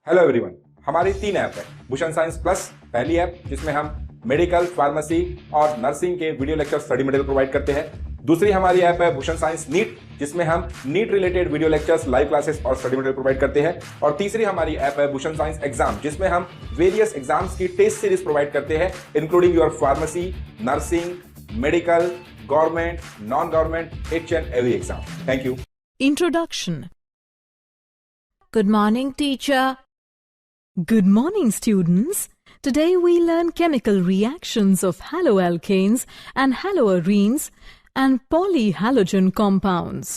Hello everyone, हमारी 3 app है। Bhushan science plus पहली ऐप जिसमें हम मेडिकल, फार्मेसी और नर्सिंग के video lecture study material provide करते हैं। दूसरी हमारी ऐप है भूषण साइंस नीट, जिसमें हम NEET related video lectures, live classes और स्टडी मटेरियल प्रोवाइड करते हैं। और तीसरी हमारी ऐप है भूषण साइंस एग्जाम, जिसमें हम वेरियस एग्जाम्स की टेस्ट सीरीज प्रोवाइड करते हैं, including your pharmacy, nursing, medical, government, non government, each and every exam. Thank you. Introduction. Good morning, teacher. Good morning, students. Today we learn chemical reactions of haloalkanes and haloarenes and polyhalogen compounds.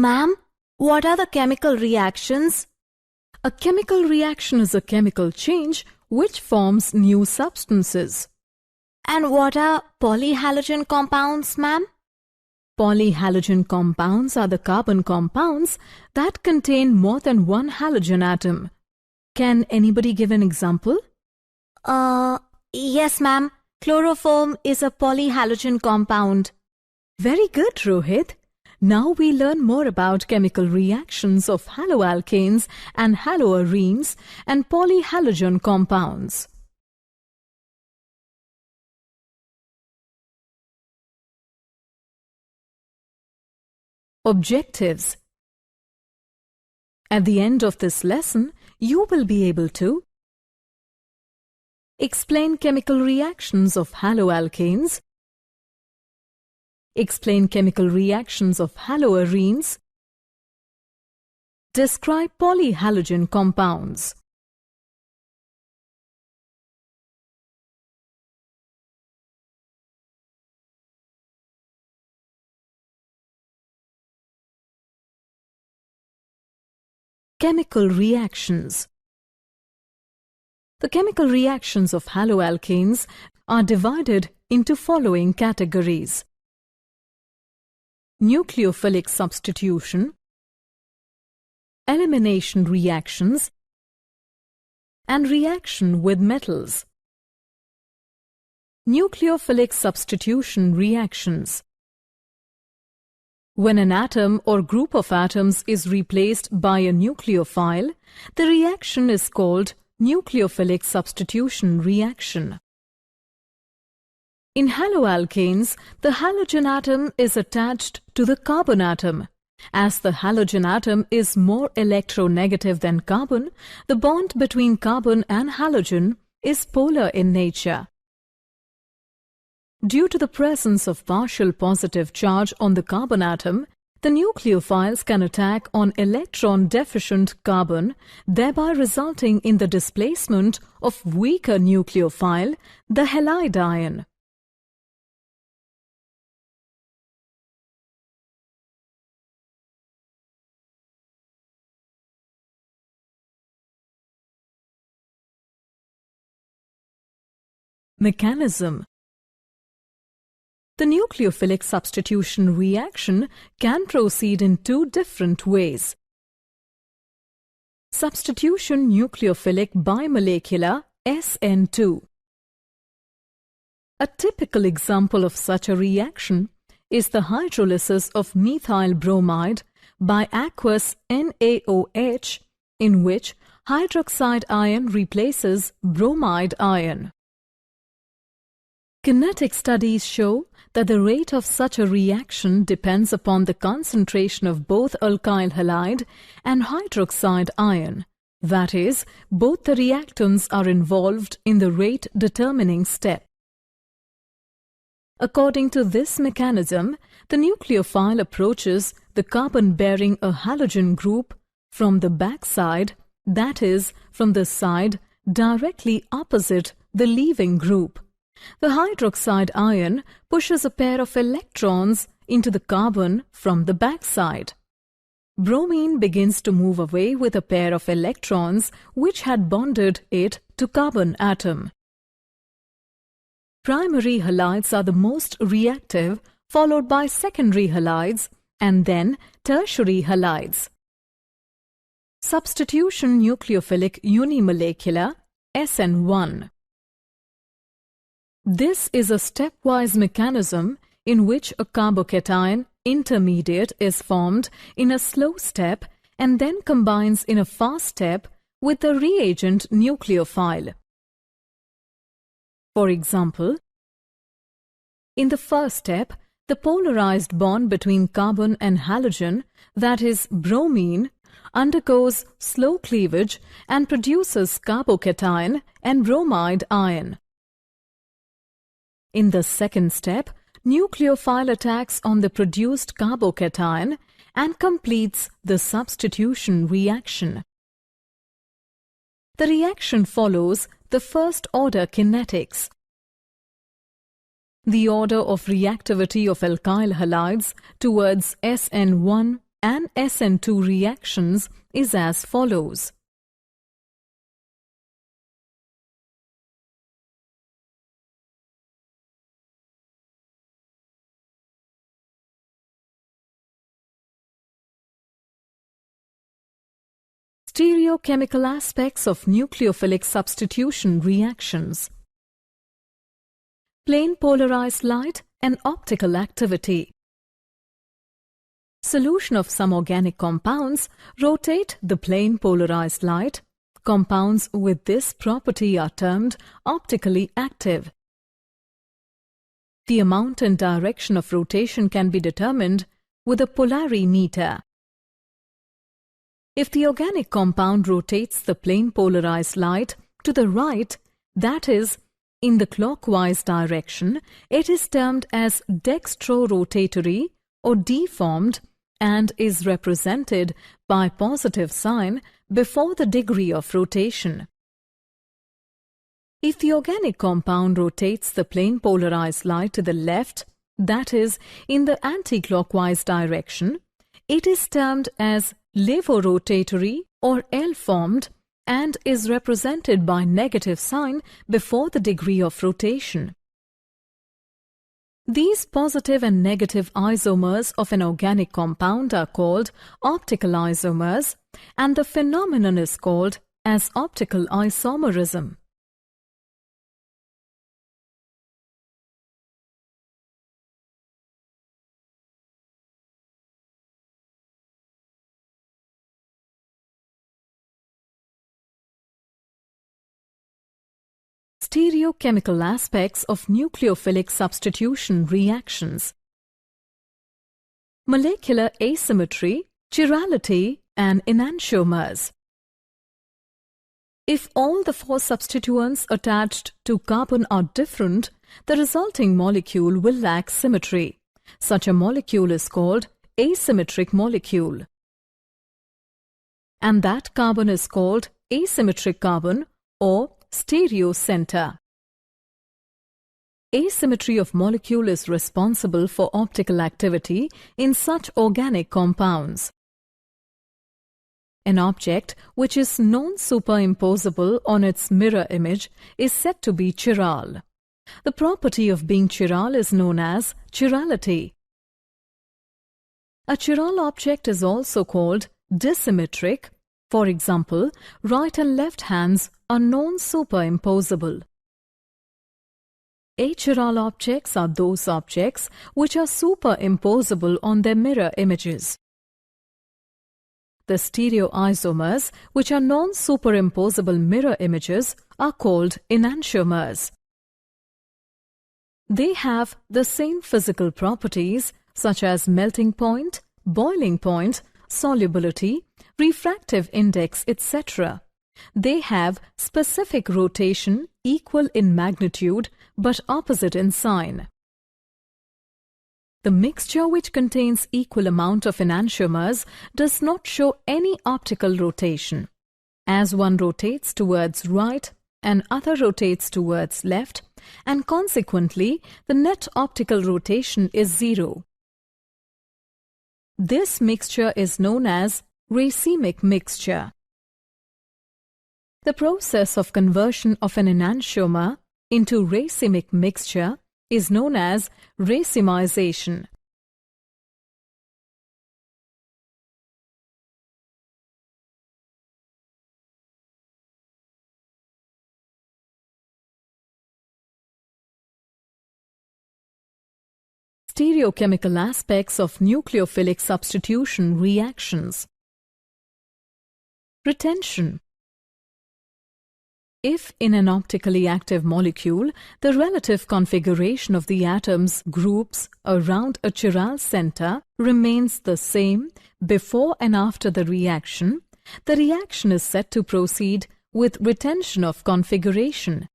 Ma'am, what are the chemical reactions? A chemical reaction is a chemical change which forms new substances. And what are polyhalogen compounds, ma'am? Polyhalogen compounds are the carbon compounds that contain more than one halogen atom. Can anybody give an example? Yes, ma'am. Chloroform is a polyhalogen compound. Very good, Rohit. Now we learn more about chemical reactions of haloalkanes and haloarenes and polyhalogen compounds. Objectives. At the end of this lesson, you will be able to explain chemical reactions of haloalkanes, explain chemical reactions of haloarenes, describe polyhalogen compounds. Chemical reactions. The chemical reactions of haloalkanes are divided into following categories: Nucleophilic substitution, Elimination reactions, and reaction with metals. Nucleophilic substitution reactions. When an atom or group of atoms is replaced by a nucleophile, the reaction is called Nucleophilic substitution reaction. In haloalkanes, the halogen atom is attached to the carbon atom. As the halogen atom is more electronegative than carbon, the bond between carbon and halogen is polar in nature. Due to the presence of partial positive charge on the carbon atom, the nucleophiles can attack on electron-deficient carbon, thereby resulting in the displacement of weaker nucleophile, the halide ion. Mechanism. The nucleophilic substitution reaction can proceed in 2 different ways. Substitution nucleophilic bimolecular SN2. A typical example of such a reaction is the hydrolysis of methyl bromide by aqueous NaOH, in which hydroxide ion replaces bromide ion. Kinetic studies show that the rate of such a reaction depends upon the concentration of both alkyl halide and hydroxide ion. That is, both the reactants are involved in the rate-determining step. According to this mechanism, the nucleophile approaches the carbon bearing a halogen group from the backside, that is, from the side directly opposite the leaving group. The hydroxide ion pushes a pair of electrons into the carbon from the backside. Bromine begins to move away with a pair of electrons which had bonded it to carbon atom. Primary halides are the most reactive, followed by secondary halides and then tertiary halides. Substitution nucleophilic unimolecular SN1. This is a stepwise mechanism in which a carbocation intermediate is formed in a slow step and then combines in a fast step with the reagent nucleophile. For example, in the first step, the polarized bond between carbon and halogen, that is bromine, undergoes slow cleavage and produces carbocation and bromide ion. In the second step, nucleophile attacks on the produced carbocation and completes the substitution reaction. The reaction follows the first-order kinetics. The order of reactivity of alkyl halides towards SN1 and SN2 reactions is as follows. Stereochemical aspects of nucleophilic substitution reactions. Plane polarized light and optical activity. Solution of some organic compounds rotate the plane polarized light. Compounds with this property are termed optically active. The amount and direction of rotation can be determined with a polarimeter. If the organic compound rotates the plane polarized light to the right, that is, in the clockwise direction, it is termed as dextrorotatory or deformed and is represented by positive sign before the degree of rotation. If the organic compound rotates the plane polarized light to the left, that is, in the anti-clockwise direction, it is termed as levorotatory or L-formed and is represented by negative sign before the degree of rotation. These positive and negative isomers of an organic compound are called optical isomers, and the phenomenon is called as optical isomerism. Stereochemical aspects of nucleophilic substitution reactions. Molecular asymmetry, chirality, and enantiomers. If all the four substituents attached to carbon are different, the resulting molecule will lack symmetry. Such a molecule is called asymmetric molecule. And that carbon is called asymmetric carbon or stereocenter. Asymmetry of molecule is responsible for optical activity in such organic compounds. An object which is non-superimposable on its mirror image is said to be chiral. The property of being chiral is known as chirality. A chiral object is also called dissymmetric. For example, right and left hands are non-superimposable. Achiral objects are those objects which are superimposable on their mirror images. The stereoisomers, which are non-superimposable mirror images, are called enantiomers. They have the same physical properties such as melting point, boiling point, solubility, refractive index, etc. They have specific rotation equal in magnitude but opposite in sign. The mixture which contains equal amount of enantiomers does not show any optical rotation. As one rotates towards right and other rotates towards left, and consequently the net optical rotation is zero. This mixture is known as racemic mixture. The process of conversion of an enantiomer into racemic mixture is known as racemization. Stereochemical aspects of nucleophilic substitution reactions. Retention. if in an optically active molecule, the relative configuration of the atoms groups around a chiral center remains the same before and after the reaction is said to proceed with retention of configuration.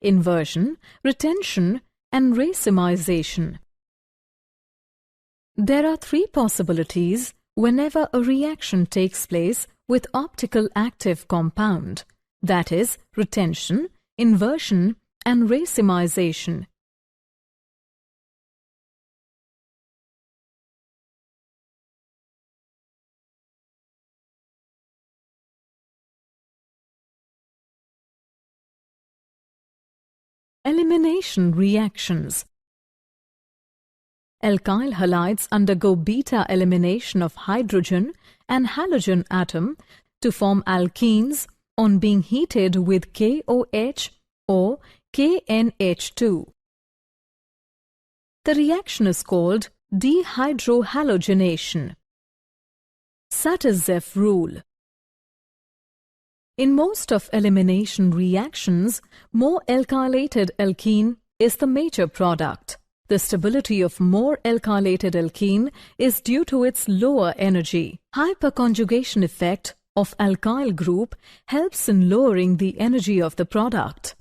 Inversion, retention, and racemization. There are three possibilities whenever a reaction takes place with optical active compound, that is, retention, inversion, and racemization. Elimination reactions. Alkyl halides undergo beta elimination of hydrogen and halogen atom to form alkenes on being heated with KOH or KNH2. The reaction is called dehydrohalogenation. Satizhev rule. In most of elimination reactions, more alkylated alkene is the major product. The stability of more alkylated alkene is due to its lower energy. Hyperconjugation effect of alkyl group helps in lowering the energy of the product.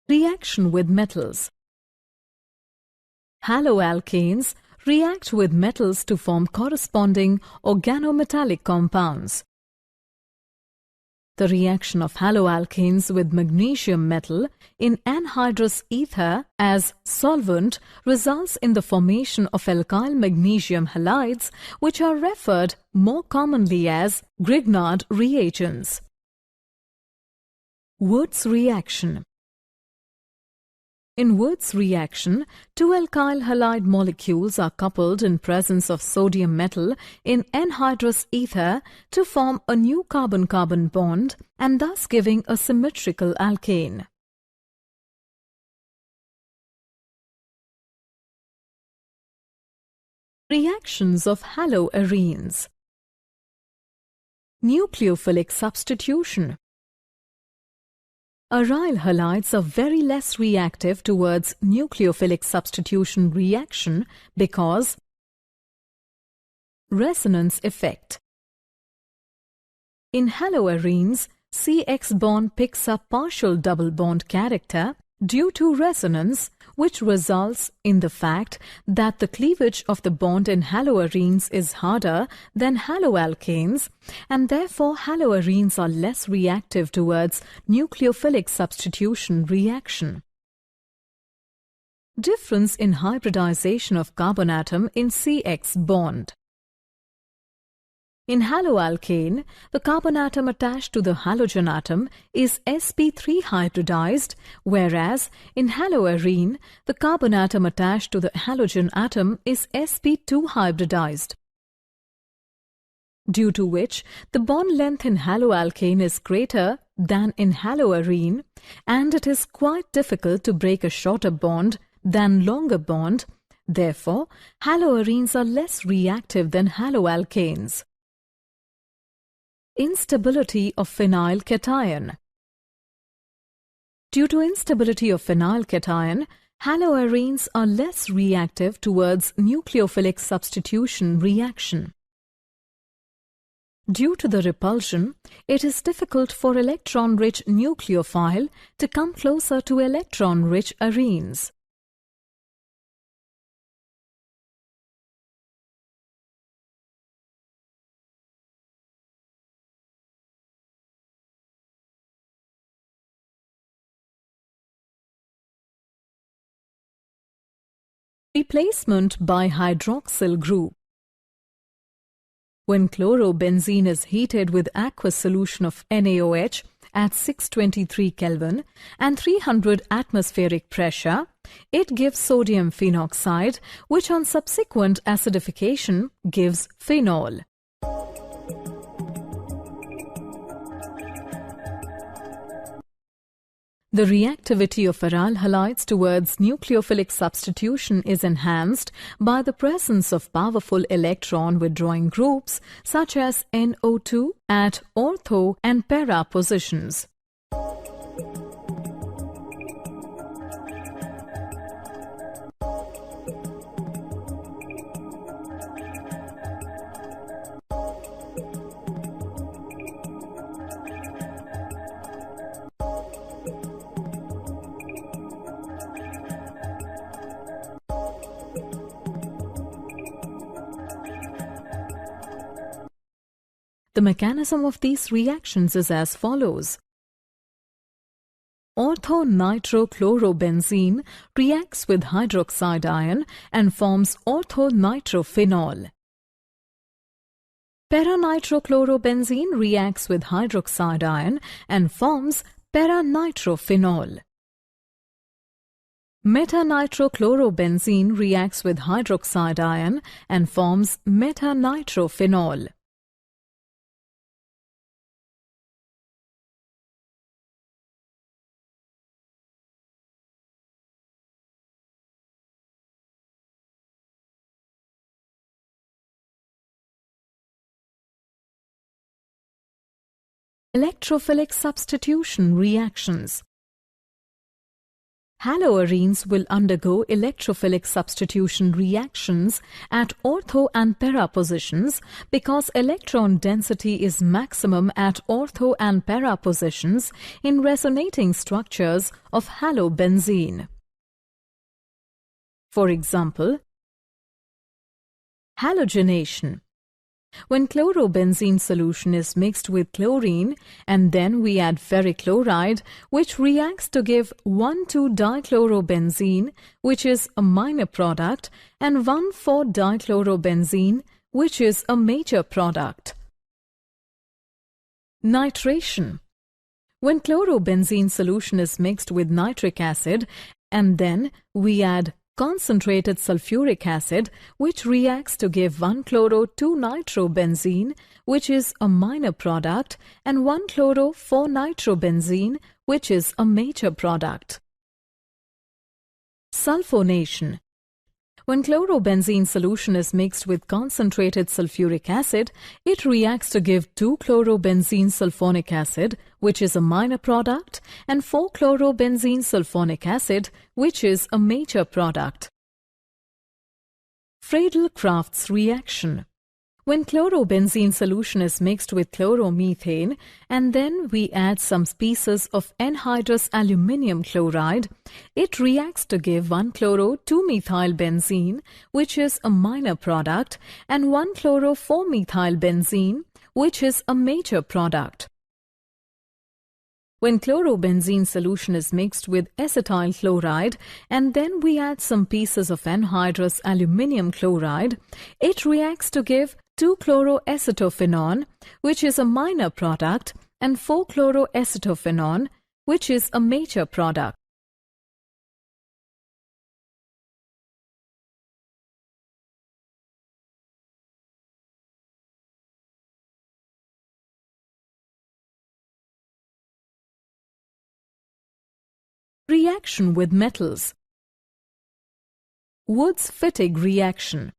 Reaction with metals. Haloalkanes react with metals to form corresponding organometallic compounds. The reaction of haloalkanes with magnesium metal in anhydrous ether as solvent results in the formation of alkyl magnesium halides, which are referred more commonly as Grignard reagents. Wurtz reaction. In Wurtz reaction, two alkyl halide molecules are coupled in presence of sodium metal in anhydrous ether to form a new carbon-carbon bond and thus giving a symmetrical alkane. Reactions of haloarenes. Nucleophilic substitution. Aryl halides are very less reactive towards nucleophilic substitution reaction because resonance effect. In haloarenes, CX bond picks up partial double bond character due to resonance, which results in the fact that the cleavage of the bond in haloarenes is harder than haloalkanes, and therefore haloarenes are less reactive towards nucleophilic substitution reaction. Difference in hybridization of carbon atom in CX bond. In haloalkane, the carbon atom attached to the halogen atom is sp3 hybridized, whereas in haloarene, the carbon atom attached to the halogen atom is sp2 hybridized, due to which the bond length in haloalkane is greater than in haloarene, and it is quite difficult to break a shorter bond than longer bond. Therefore, haloarenes are less reactive than haloalkanes. Instability of phenyl cation. Due to instability of phenyl cation, haloarenes are less reactive towards nucleophilic substitution reaction. Due to the repulsion, it is difficult for electron-rich nucleophile to come closer to electron-rich arenes. Replacement by hydroxyl group. When chlorobenzene is heated with aqueous solution of NaOH at 623 Kelvin and 300 atmospheric pressure, it gives sodium phenoxide, which on subsequent acidification gives phenol. The reactivity of aryl halides towards nucleophilic substitution is enhanced by the presence of powerful electron withdrawing groups such as NO2 at ortho and para positions. The mechanism of these reactions is as follows. Ortho-nitrochlorobenzene reacts with hydroxide ion and forms ortho-nitrophenol. Para-nitrochlorobenzene reacts with hydroxide ion and forms para-nitrophenol. Meta-nitrochlorobenzene reacts with hydroxide ion and forms meta-nitrophenol. Electrophilic substitution reactions. Haloarenes will undergo electrophilic substitution reactions at ortho and para positions because electron density is maximum at ortho and para positions in resonating structures of halobenzene. For example, halogenation. When chlorobenzene solution is mixed with chlorine and then we add ferric chloride, which reacts to give 1,2-dichlorobenzene, which is a minor product, and 1,4-dichlorobenzene, which is a major product. Nitration. When chlorobenzene solution is mixed with nitric acid and then we add concentrated sulfuric acid, which reacts to give 1,chloro-2-nitrobenzene, which is a minor product, and 1,chloro-4-nitrobenzene, which is a major product. Sulfonation. When chlorobenzene solution is mixed with concentrated sulfuric acid, it reacts to give 2-chlorobenzene sulfonic acid, which is a minor product, and 4-chlorobenzene sulfonic acid, which is a major product. Friedel-Crafts reaction. When chlorobenzene solution is mixed with chloromethane and then we add some species of anhydrous aluminium chloride, it reacts to give 1-chloro-2-methylbenzene, which is a minor product, and 1-chloro-4-methylbenzene, which is a major product. When chlorobenzene solution is mixed with acetyl chloride and then we add some pieces of anhydrous aluminium chloride, it reacts to give 2-chloroacetophenone, which is a minor product, and 4-chloroacetophenone, which is a major product. Reaction with metals. Woods-Fittig reaction.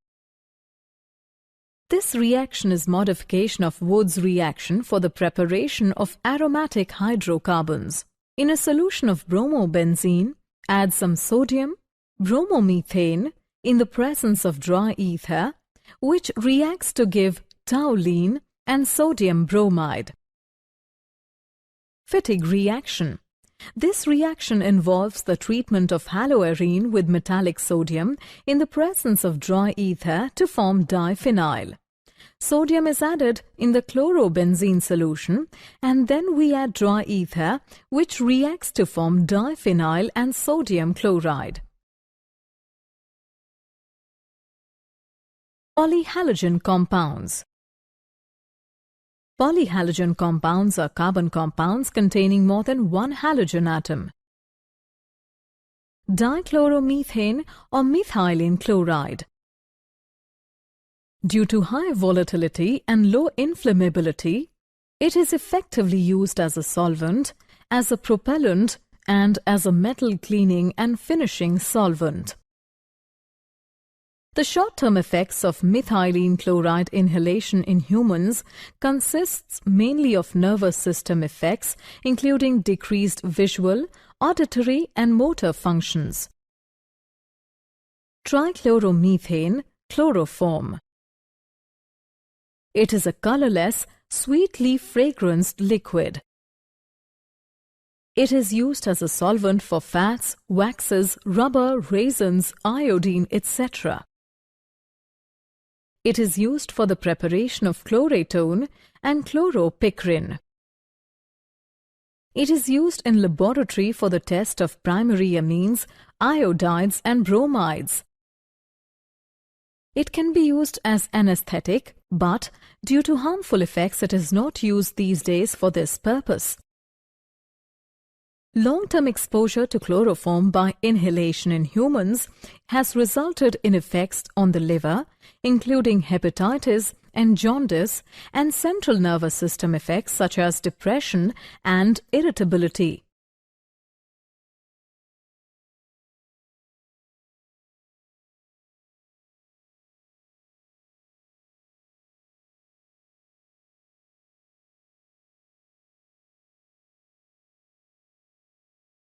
This reaction is modification of Wood's reaction for the preparation of aromatic hydrocarbons. In a solution of bromobenzene, add some sodium, bromomethane in the presence of dry ether, which reacts to give toluene and sodium bromide. Fittig reaction. This reaction involves the treatment of haloarene with metallic sodium in the presence of dry ether to form diphenyl. Sodium is added in the chlorobenzene solution and then we add dry ether, which reacts to form diphenyl and sodium chloride. Polyhalogen compounds. Polyhalogen compounds are carbon compounds containing more than one halogen atom. Dichloromethane or methylene chloride. Due to high volatility and low inflammability, it is effectively used as a solvent, as a propellant, and as a metal cleaning and finishing solvent. The short-term effects of methylene chloride inhalation in humans consists mainly of nervous system effects, including decreased visual, auditory and motor functions. Trichloromethane Chloroform. It is a colorless, sweetly fragranced liquid. It is used as a solvent for fats, waxes, rubber, resins, iodine, etc. It is used for the preparation of chloratone and chloropicrin. It is used in laboratory for the test of primary amines, iodides and bromides. It can be used as anesthetic, but due to harmful effects it is not used these days for this purpose. Long-term exposure to chloroform by inhalation in humans has resulted in effects on the liver, including hepatitis and jaundice, and central nervous system effects such as depression and irritability.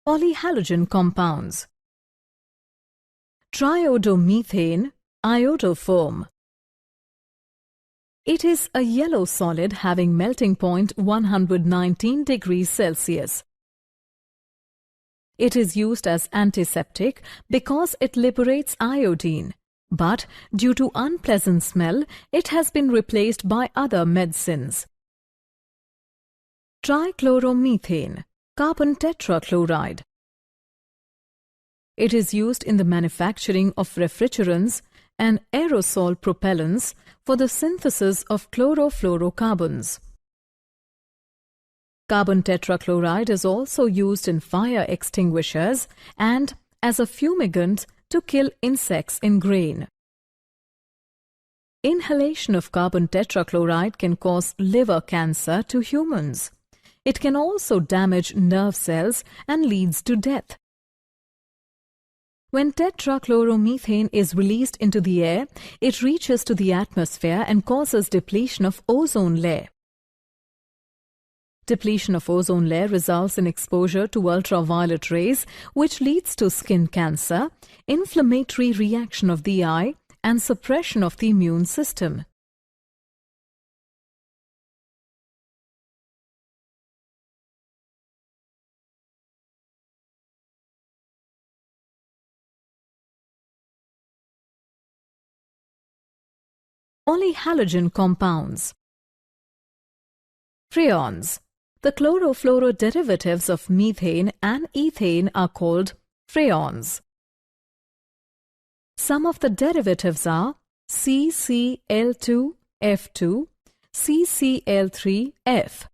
Polyhalogen compounds. Triodomethane iodoform. It is a yellow solid having melting point 119 degrees Celsius. It is used as antiseptic because it liberates iodine, but due to unpleasant smell, it has been replaced by other medicines. Trichloromethane carbon tetrachloride. It is used in the manufacturing of refrigerants and aerosol propellants for the synthesis of chlorofluorocarbons. Carbon tetrachloride is also used in fire extinguishers and as a fumigant to kill insects in grain. Inhalation of carbon tetrachloride can cause liver cancer to humans. It can also damage nerve cells and leads to death. When tetrachloromethane is released into the air, it reaches to the atmosphere and causes depletion of ozone layer. Depletion of ozone layer results in exposure to ultraviolet rays, which leads to skin cancer, inflammatory reaction of the eye, and suppression of the immune system. Polyhalogen compounds. Freons. The chlorofluoro derivatives of methane and ethane are called freons. Some of the derivatives are CCl2F2, CCl3F.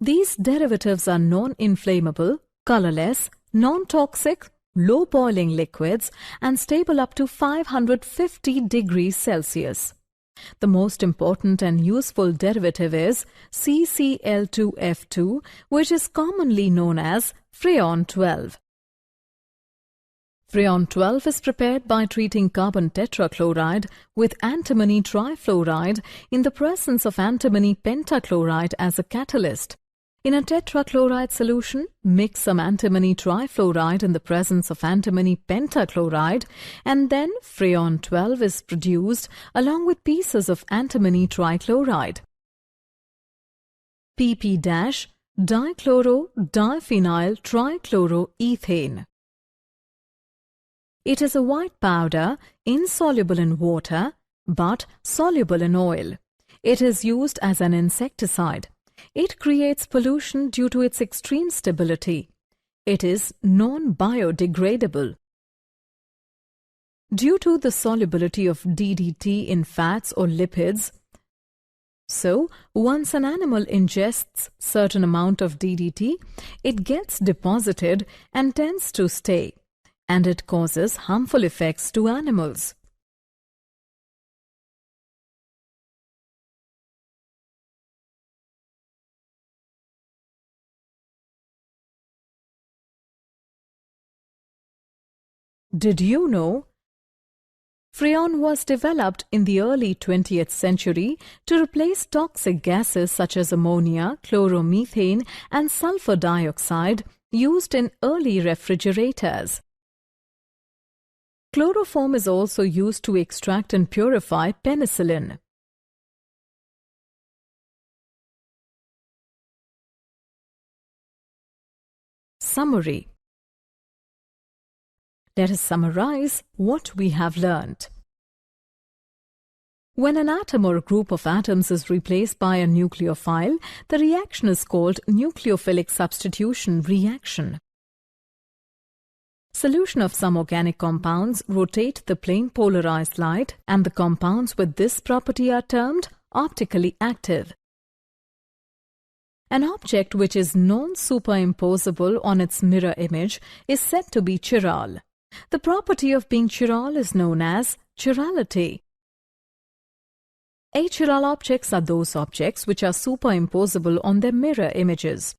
These derivatives are non-inflammable, colorless, non-toxic, low-boiling liquids and stable up to 550 degrees Celsius. The most important and useful derivative is CCl2F2, which is commonly known as Freon 12. Freon 12 is prepared by treating carbon tetrachloride with antimony trifluoride in the presence of antimony pentachloride as a catalyst. In a tetrachloride solution, mix some antimony trifluoride in the presence of antimony pentachloride, and then Freon 12 is produced along with pieces of antimony trichloride. PP-dichloro-diphenyl trichloroethane. It is a white powder, insoluble in water, but soluble in oil. It is used as an insecticide. It creates pollution due to its extreme stability. It is non-biodegradable. Due to the solubility of DDT in fats or lipids, so once an animal ingests certain amount of DDT, it gets deposited and tends to stay, and it causes harmful effects to animals. Did you know? Freon was developed in the early 20th century to replace toxic gases such as ammonia, chloromethane, and sulfur dioxide used in early refrigerators. Chloroform is also used to extract and purify penicillin. Summary. Let us summarize what we have learned. When an atom or a group of atoms is replaced by a nucleophile, the reaction is called Nucleophilic Substitution reaction. Solution of some organic compounds rotate the plane polarized light, and the compounds with this property are termed optically active. An object which is non-superimposable on its mirror image is said to be chiral. The property of being chiral is known as chirality. Achiral objects are those objects which are superimposable on their mirror images.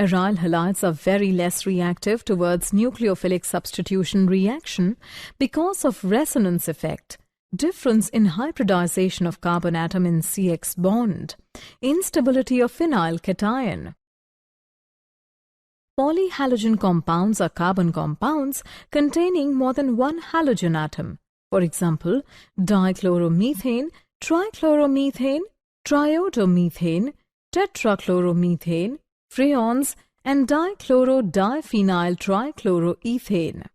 Aryl halides are very less reactive towards nucleophilic substitution reaction because of resonance effect, difference in hybridization of carbon atom in CX bond, instability of phenyl cation. Polyhalogen compounds are carbon compounds containing more than one halogen atom. For example, dichloromethane, trichloromethane, triodomethane, tetrachloromethane, Freons, and diphenyl trichloroethane.